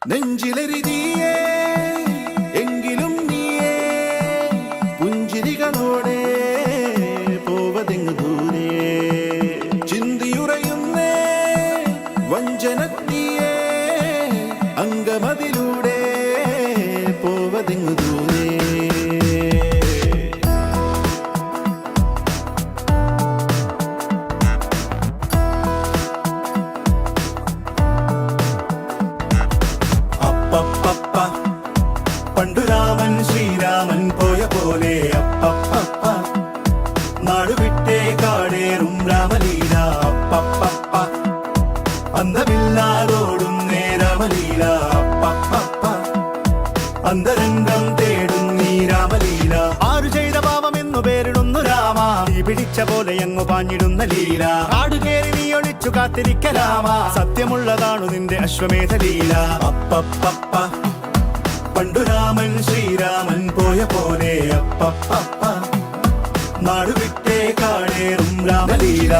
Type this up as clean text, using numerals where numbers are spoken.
നെഞ്ചിലെരിതിയേ എങ്കിലും നീയേ പുഞ്ചിരികളോടെ പോവതെങ്ങു ദൂരെ ചിന്തിയുറയുന്നേ വഞ്ചനത്തിയേ അങ്കമതിലൂടെ പോവതെങ്ങു ദൂരെ പണ്ടു രാമൻ ശ്രീരാമൻ പോയ പോലെ അപ്പപ്പ നാടുവിട്ടേ കാടേറും രാമലീല അപ്പപ്പ അന്തമില്ലാതോടും രാമലീല അപ്പപ്പ അന്തരംഗം തേടും നീ രാമലീല ആരു ചെയ്ത പാപമെന്നു പേരിടുന്നു രാമ നീ പിടിച്ച പോലെ എങ്ങു പാഞ്ഞിടുന്ന ലീല ആടുകേറി നീ ഒളിച്ചു കാത്തിരിക്ക രാമ സത്യമുള്ളതാണു നിന്റെ അശ്വമേധ ലീല അപ്പപ്പ പണ്ടു രാമൻ ശ്രീരാമൻ പോയ പോലെ അപ്പപ്പ നാടുവിട്ടേ കാടേറും രാമലീല